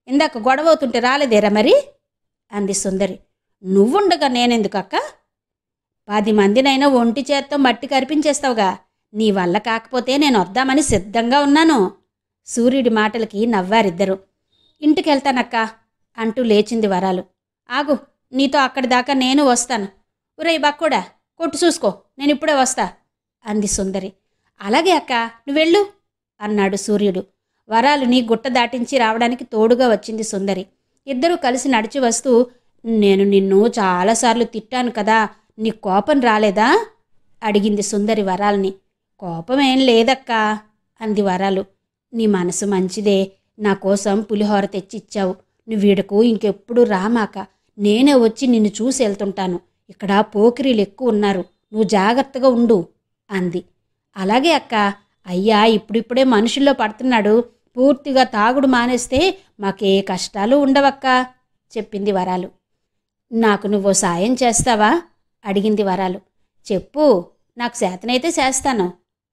A: ఇందాక గొడవ అవుతుంటే రాలేదేరా మరి అంది సుందరి. నువ్వుండగా నేనెందుకక్క? 10 మందినైనా ఒంటి చేత్తో మట్టి కరిపించేస్తావుగా. నీ వల్ల కాకపోతే నేను వద్దామని సిద్ధంగా ఉన్నాను. సూర్యుడి మాటలకి నవ్వారిద్దరు. ఇంటికెళ్తానక్క అంటూ లేచింది వరాలు. ఆగు, నీతో అక్కడి దాకా నేను వస్తాను. ఉరై బక్కుడా, కొట్టు చూసుకో, నేనిప్పుడే వస్తా అంది సుందరి. అలాగే అక్క, నువ్వెళ్ళు అన్నాడు సూర్యుడు. వరాలుని గుట్ట దాటించి రావడానికి తోడుగా వచ్చింది సుందరి. ఇద్దరూ కలిసి నడిచి వస్తూ, నేను నిన్ను చాలాసార్లు తిట్టాను కదా, నీకు కోపం రాలేదా అడిగింది సుందరి వరాల్ని. కోపమేం లేదక్కా అంది వరాలు. నీ మనసు మంచిదే, నా కోసం పులిహోర తెచ్చిచ్చావు. నువ్వీడకు ఇంకెప్పుడు రామాక, నేనే వచ్చి నిన్ను చూసి వెళ్తుంటాను. ఇక్కడ పోకిరీలు ఎక్కువ ఉన్నారు, నువ్వు జాగ్రత్తగా ఉండు అంది. అలాగే అక్క, అయ్యా ఇప్పుడిప్పుడే మనుషుల్లో పడుతున్నాడు. పూర్తిగా తాగుడు మానేస్తే మాకే కష్టాలు ఉండవక్కా చెప్పింది వరాలు. నాకు నువ్వు సాయం చేస్తావా అడిగింది వరాలు. చెప్పు, నాకు చేతనైతే చేస్తాను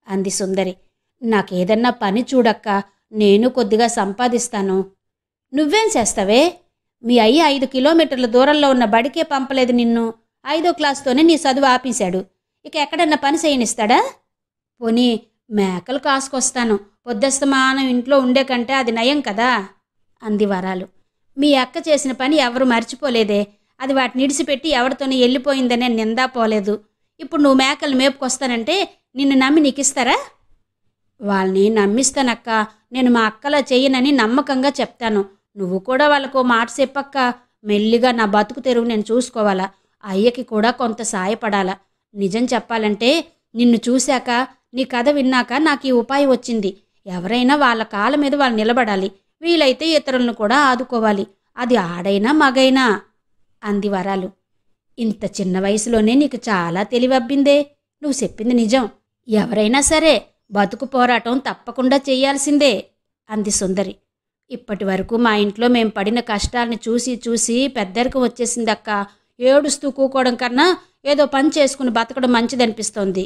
A: అంది సుందరి. నాకేదన్నా పని చూడక్క, నేను కొద్దిగా సంపాదిస్తాను. నువ్వేం చేస్తావే? మీ అయ్య 5 కిలోమీటర్ల దూరంలో ఉన్న బడికే పంపలేదు నిన్ను. 5వ క్లాస్తోనే నీ చదువు ఆపేశాడు. ఇక ఎక్కడన్నా పని చేయనిస్తాడా? పోనీ మేకలు కాసుకొస్తాను. పొద్దస్తమానం ఇంట్లో ఉండే కంటే అది నయం కదా అంది వరాలు. మీ అక్క చేసిన పని ఎవరు మర్చిపోలేదే. అది వాటిని ఇడిసిపెట్టి ఎవరితోనే వెళ్ళిపోయిందనే నిందా పోలేదు. ఇప్పుడు నువ్వు మేకలు మేపుకొస్తానంటే నిన్ను నమ్మి నీకిస్తారా? వాళ్ళని నమ్మిస్తానక్క. నేను మా అక్కలా చెయ్యనని నమ్మకంగా చెప్తాను. నువ్వు కూడా వాళ్ళకో మాట చెప్పక్క. మెల్లిగా నా బతుకు తెరువు నేను చూసుకోవాలా. అయ్యకి కూడా కొంత సాయపడాలా. నిజం చెప్పాలంటే నిన్ను చూశాక, నీ కథ విన్నాక నాకు ఈ ఉపాయం వచ్చింది. ఎవరైనా వాళ్ళ కాళ్ళ మీద వాళ్ళు నిలబడాలి. వీలైతే ఇతరులను కూడా ఆదుకోవాలి. అది ఆడైనా మగైనా అంది వరాలు. ఇంత చిన్న వయసులోనే నీకు చాలా తెలివబ్బిందే. నువ్వు చెప్పింది నిజం. ఎవరైనా సరే బతుకు పోరాటం తప్పకుండా చెయ్యాల్సిందే అంది సుందరి. ఇప్పటి వరకు మా ఇంట్లో మేం పడిన కష్టాల్ని చూసి చూసి పెద్దరికం వచ్చేసిందక్క. ఏడుస్తూ కూకోవడం కన్నా ఏదో పని చేసుకుని బతకడం మంచిదనిపిస్తోంది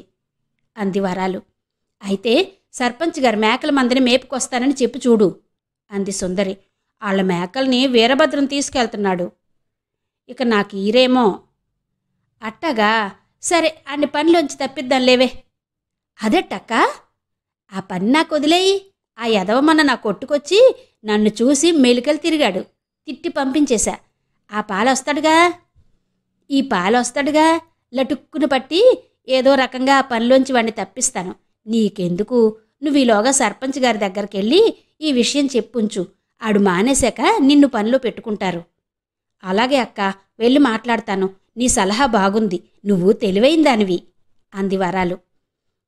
A: అంది వరాలు. అయితే సర్పంచ్ గారు మేకల మందని మేపుకొస్తానని చెప్పి చూడు అంది సుందరి. వాళ్ళ మేకల్ని వీరభద్రం తీసుకెళ్తున్నాడు. ఇక నాకు ఈరేమో. అట్టగా, సరే అన్ని పనిలోంచి తప్పిద్దాం లేవే. అదెట్టక్క? ఆ పని నాకు వదిలేయి. ఆ ఎదవమన్న నా కొట్టుకొచ్చి నన్ను చూసి మెలికలు తిరిగాడు. తిట్టి పంపించేశా. ఆ పాలొస్తాడుగా, ఈ పాలొస్తాడుగా, లటుక్కును పట్టి ఏదో రకంగా ఆ పనిలోంచి వాడిని తప్పిస్తాను. నీకెందుకు, నువ్వు ఈలోగా సర్పంచ్ గారి దగ్గరికెళ్ళి ఈ విషయం చెప్పుంచు. ఆడు మానేశాక నిన్ను పనిలో పెట్టుకుంటారు. అలాగే అక్క, వెళ్ళి మాట్లాడతాను. నీ సలహా బాగుంది. నువ్వు తెలివైన దానివి అంది వరాలు.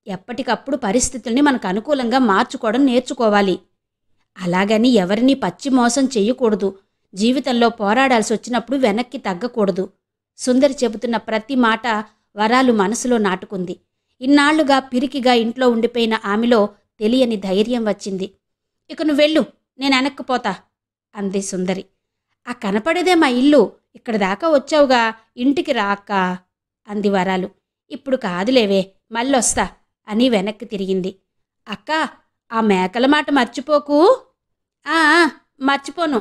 A: ఎప్పటికప్పుడు పరిస్థితుల్ని మనకు అనుకూలంగా మార్చుకోవడం నేర్చుకోవాలి. అలాగని ఎవరినీ పచ్చి మోసం చెయ్యకూడదు. జీవితంలో పోరాడాల్సి వచ్చినప్పుడు వెనక్కి తగ్గకూడదు. సుందరి చెబుతున్న ప్రతి మాట వరాలు మనసులో నాటుకుంది. ఇన్నాళ్లుగా పిరికిగా ఇంట్లో ఉండిపోయిన ఆమెలో తెలియని ధైర్యం వచ్చింది. ఇక నువ్వెళ్ళు, నేను వెనక్కిపోతా అంది సుందరి. ఆ కనపడేదే మా ఇల్లు. ఇక్కడ దాకా వచ్చావుగా, ఇంటికి రా అక్క అంది వరాలు. ఇప్పుడు కాదులేవే, మళ్ళొస్తా అని వెనక్కి తిరిగింది. అక్క, ఆ మేకల మాట మర్చిపోకు. మర్చిపోను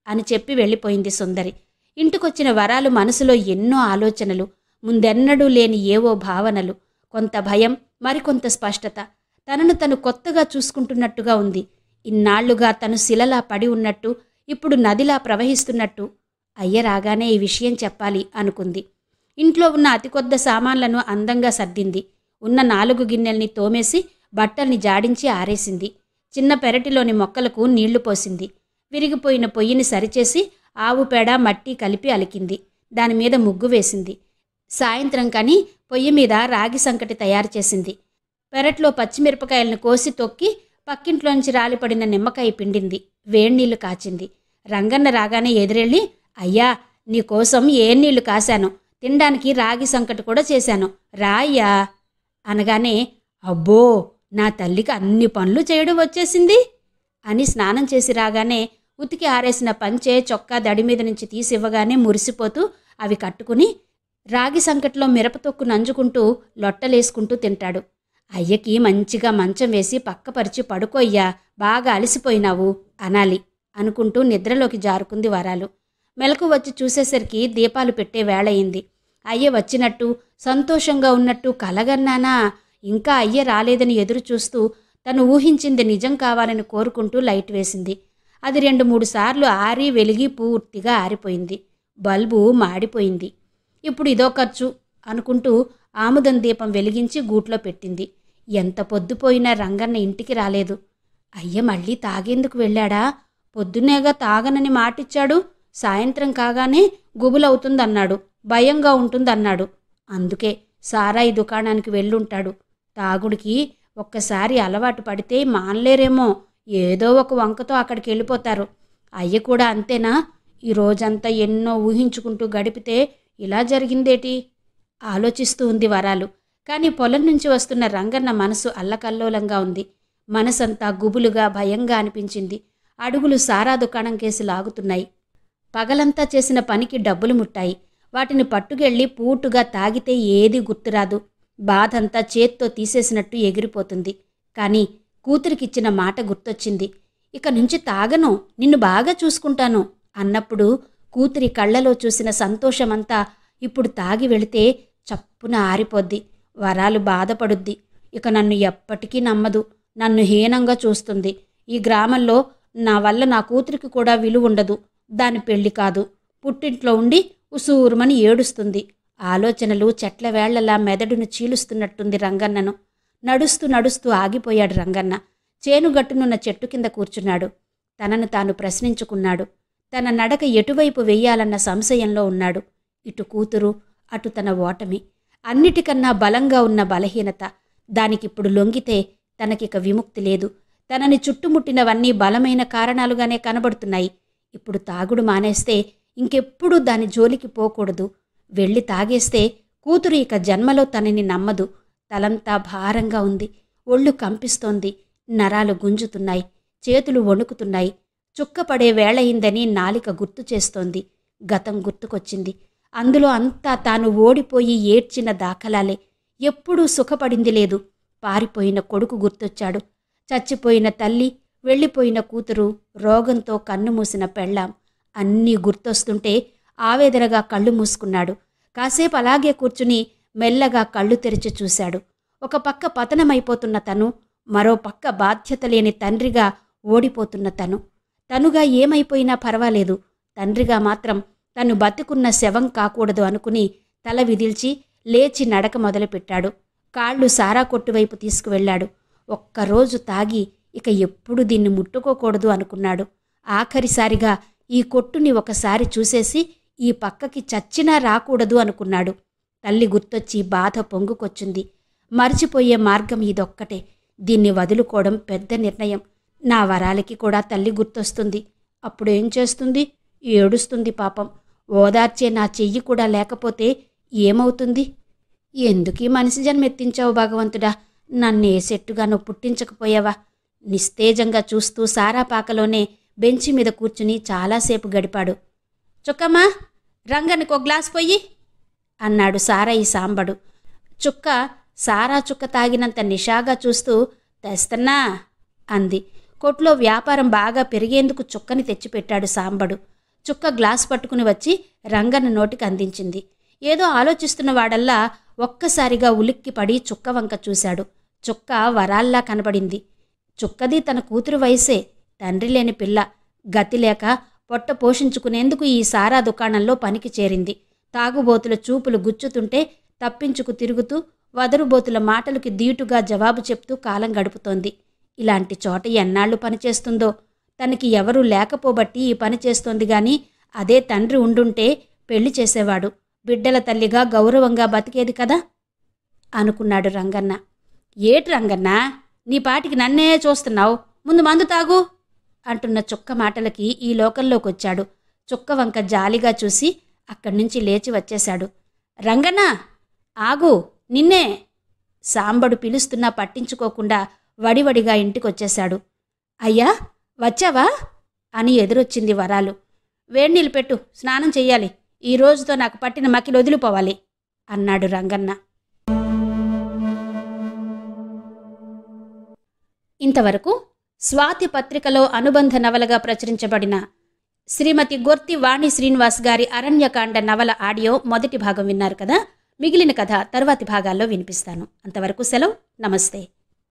A: అని చెప్పి వెళ్ళిపోయింది సుందరి. ఇంటికొచ్చిన వరాలు మనసులో ఎన్నో ఆలోచనలు, ముందెన్నడూ లేని ఏవో భావనలు, కొంత భయం, మరికొంత స్పష్టత. తనను తను కొత్తగా చూసుకుంటున్నట్టుగా ఉంది. ఇన్నాళ్లుగా తను శిలలా పడి ఉన్నట్టు, ఇప్పుడు నదిలా ప్రవహిస్తున్నట్టు. అయ్య రాగానే ఈ విషయం చెప్పాలి అనుకుంది. ఇంట్లో ఉన్న అతి కొద్ది సామాన్లను అందంగా సర్దింది. ఉన్న 4 గిన్నెల్ని తోమేసి బట్టల్ని జాడించి ఆరేసింది. చిన్న పెరటిలోని మొక్కలకు నీళ్లు పోసింది. విరిగిపోయిన పొయ్యిని సరిచేసి ఆవు పేడ మట్టి కలిపి అలికింది. దానిమీద ముగ్గు వేసింది. సాయంత్రం కని పొయ్యి మీద రాగి సంకటి తయారు చేసింది. పెరట్లో పచ్చిమిరపకాయలను కోసి తొక్కి పక్కింట్లోంచి రాలిపడిన నిమ్మకాయ పిండింది. వేణీళ్లు కాచింది. రంగన్న రాగానే ఎదురెళ్ళి, అయ్యా, నీకోసం ఏన్నీళ్లు కాశాను, తినడానికి రాగి సంకటి కూడా చేశాను, రాయ్యా అనగానే, అబ్బో, నా తల్లికి అన్ని పనులు చేయడం వచ్చేసింది అని స్నానం చేసి రాగానే ఉతికి ఆరేసిన పంచే చొక్కా దడి మీద నుంచి తీసివ్వగానే మురిసిపోతూ అవి కట్టుకుని రాగి సంకట్లో మిరపతొక్కు నంజుకుంటూ లొట్టలేసుకుంటూ తింటాడు. అయ్యకి మంచిగా మంచం వేసి పక్కపరిచి పడుకోయ్యా, బాగా అలసిపోయినావు అనాలి అనుకుంటూ నిద్రలోకి జారుకుంది వరాలు. మెలకు వచ్చి చూసేసరికి దీపాలు పెట్టే వేళయింది. అయ్య వచ్చినట్టు, సంతోషంగా ఉన్నట్టు కలగన్నానా? ఇంకా అయ్య రాలేదని ఎదురు చూస్తూ తను ఊహించింది నిజం కావాలని కోరుకుంటూ లైట్ వేసింది. అది 2-3 సార్లు ఆరి వెలిగి పూర్తిగా ఆరిపోయింది. బల్బు మాడిపోయింది. ఇప్పుడు ఇదో ఖర్చు అనుకుంటూ ఆముదం దీపం వెలిగించి గూట్లో పెట్టింది. ఎంత పొద్దుపోయినా రంగన్న ఇంటికి రాలేదు. అయ్య మళ్ళీ తాగేందుకు వెళ్ళాడా? పొద్దున్నేగా తాగనని మాటిచ్చాడు. సాయంత్రం కాగానే గుబులవుతుందన్నాడు, భయంగా ఉంటుందన్నాడు. అందుకే సారాయి దుకాణానికి వెళ్ళుంటాడు. తాగుడికి ఒక్కసారి అలవాటు పడితే మానలేరేమో. ఏదో ఒక వంకతో అక్కడికి వెళ్ళిపోతారు. అయ్య కూడా అంతేనా? ఈ రోజంతా ఎన్నో ఊహించుకుంటూ గడిపితే ఇలా జరిగిందేటి ఆలోచిస్తూ ఉంది వరాలు. కానీ పొలం నుంచి వస్తున్న రంగన్న మనసు అల్లకల్లోలంగా ఉంది. మనసంతా గుబులుగా భయంగా అనిపించింది. అడుగులు సారా దుకాణం కేసి లాగుతున్నాయి. పగలంతా చేసిన పనికి డబ్బులు ముట్టాయి. వాటిని పట్టుకెళ్ళి పూటుగా తాగితే ఏదీ గుర్తురాదు. బాధంతా చేత్తో తీసేసినట్టు ఎగిరిపోతుంది. కానీ కూతురికిచ్చిన మాట గుర్తొచ్చింది. ఇక నుంచి తాగను, నిన్ను బాగా చూసుకుంటాను అన్నప్పుడు కూతురి కళ్ళలో చూసిన సంతోషమంతా ఇప్పుడు తాగి వెళితే చప్పున ఆరిపోద్ది. వరాలు బాధపడుద్ది. ఇక నన్ను ఎప్పటికీ నమ్మదు. నన్ను హీనంగా చూస్తుంది. ఈ గ్రామంలో నా వల్ల నా కూతురికి కూడా విలువుండదు. దాని పెళ్లి కాదు. పుట్టింట్లో ఉండి ఉసూరుమని ఏడుస్తుంది. ఆలోచనలు చెట్ల వేళ్లలా మెదడును చీలుస్తున్నట్టుంది రంగన్నను. నడుస్తూ నడుస్తూ ఆగిపోయాడు రంగన్న. చేనుగట్టునున్న చెట్టు కింద కూర్చున్నాడు. తనను తాను ప్రశ్నించుకున్నాడు. తన నడక ఎటువైపు వెయ్యాలన్న సంశయంలో ఉన్నాడు. ఇటు కూతురు, అటు తన ఓటమి. అన్నిటికన్నా బలంగా ఉన్న బలహీనత. దానికిప్పుడు లొంగితే తనకిక విముక్తి లేదు. తనని చుట్టుముట్టినవన్నీ బలమైన కారణాలుగానే కనబడుతున్నాయి. ఇప్పుడు తాగుడు మానేస్తే ఇంకెప్పుడూ దాని జోలికి పోకూడదు. వెళ్ళి తాగేస్తే కూతురు ఇక జన్మలో తనని నమ్మదు. తలంతా భారంగా ఉంది. ఒళ్ళు కంపిస్తోంది. నరాలు గుంజుతున్నాయి. చేతులు వణుకుతున్నాయి. చుక్కపడే వేళయిందని నాలిక గుర్తు చేస్తోంది. గతం గుర్తుకొచ్చింది. అందులో అంతా తాను ఓడిపోయి ఏడ్చిన దాఖలాలే. ఎప్పుడూ సుఖపడింది లేదు. పారిపోయిన కొడుకు గుర్తొచ్చాడు. చచ్చిపోయిన తల్లి, వెళ్ళిపోయిన కూతురు, రోగంతో కన్నుమూసిన పెళ్ళాం అన్నీ గుర్తొస్తుంటే ఆవేదనగా కళ్ళు మూసుకున్నాడు. కాసేపు అలాగే కూర్చుని మెల్లగా కళ్ళు తెరిచి చూశాడు. ఒక పక్క పతనమైపోతున్న తను, మరో పక్క బాధ్యత లేని తండ్రిగా ఓడిపోతున్న తను. తనుగా ఏమైపోయినా పర్వాలేదు, తండ్రిగా మాత్రం తను బతికున్న శవం కాకూడదు అనుకుని తల విదిల్చి లేచి నడక మొదలుపెట్టాడు. కాళ్ళు సారా కొట్టువైపు తీసుకువెళ్లాడు. ఒక్కరోజు తాగి ఇక ఎప్పుడు దీన్ని ముట్టుకోకూడదు అనుకున్నాడు. ఆఖరిసారిగా ఈ కొట్టుని ఒకసారి చూసేసి ఈ పక్కకి చచ్చినా రాకూడదు అనుకున్నాడు. తల్లి గుర్తొచ్చి బాధ పొంగుకొచ్చింది. మరిచిపోయే మార్గం ఇదొక్కటే. దీన్ని వదులుకోవడం పెద్ద నిర్ణయం. నా వరాలకి కూడా తల్లి గుర్తొస్తుంది. అప్పుడేం చేస్తుంది? ఏడుస్తుంది పాపం. ఓదార్చే నా చెయ్యి కూడా లేకపోతే ఏమవుతుంది? ఎందుకీ మనిషి జన్మెత్తించావు భగవంతుడా? నన్నే సెట్టుగాను పుట్టించకపోయావా? నిస్తేజంగా చూస్తూ సారాపాకలోనే బెంచి మీద కూర్చుని చాలాసేపు గడిపాడు. చుక్కమ్మా, రంగనికి ఒక గ్లాస్ పొయ్యి అన్నాడు సారయ్య సాంబడు. చుక్క సారా చుక్క తాగినంత నిషాగా చూస్తూ తెస్తన్నా అంది. కొట్లో వ్యాపారం బాగా పెరిగేందుకు చుక్కని తెచ్చిపెట్టాడు సాంబడు. చుక్క గ్లాస్ పట్టుకుని వచ్చి రంగన్న నోటికి అందించింది. ఏదో ఆలోచిస్తున్న వాడల్లా ఒక్కసారిగా ఉలిక్కిపడి చుక్క వంక చూశాడు. చుక్క వరాల్లా కనబడింది. చుక్కది తన కూతురు వయసే. తండ్రి లేని పిల్ల. గతి లేక పొట్ట పోషించుకునేందుకు ఈ సారా దుకాణంలో పనికి చేరింది. తాగుబోతుల చూపులు గుచ్చుతుంటే తప్పించుకు తిరుగుతూ వదరుబోతుల మాటలకి దీటుగా జవాబు చెప్తూ కాలం గడుపుతోంది. ఇలాంటి చోట ఎన్నాళ్లు పనిచేస్తుందో. తనకి ఎవరూ లేకపోబట్టి ఈ పని చేస్తోంది గాని అదే తండ్రి ఉండుంటే పెళ్లి చేసేవాడు. బిడ్డల తల్లిగా గౌరవంగా బతికేది కదా అనుకున్నాడు రంగన్న. ఏటి రంగన్నా, నీ పాటికి నన్నే చూస్తున్నావు, ముందు మందు తాగు అంటున్న చుక్క మాటలకి ఈ లోకంలోకొచ్చాడు. చుక్క వంక జాలిగా చూసి అక్కడ్నుంచి లేచి వచ్చేశాడు. రంగన్నా ఆగు, నిన్నే సాంబడు పిలుస్తున్నా పట్టించుకోకుండా వడివడిగా ఇంటికొచ్చేశాడు. అయ్యా వచ్చావా అని ఎదురొచ్చింది వరాలు. వేడినీళ్ళు పెట్టు, స్నానం చెయ్యాలి. ఈ రోజుతో నాకు పట్టిన మకిలి వదిలిపోవాలి అన్నాడు రంగన్న. ఇంతవరకు స్వాతి పత్రికలో అనుబంధ నవలగా ప్రచురించబడిన శ్రీమతి గొర్తి వాణి శ్రీనివాస్ గారి అరణ్యకాండ నవల ఆడియో మొదటి భాగం విన్నారు కదా. మిగిలిన కథ తర్వాతి భాగాల్లో వినిపిస్తాను. అంతవరకు సెలవు. నమస్తే.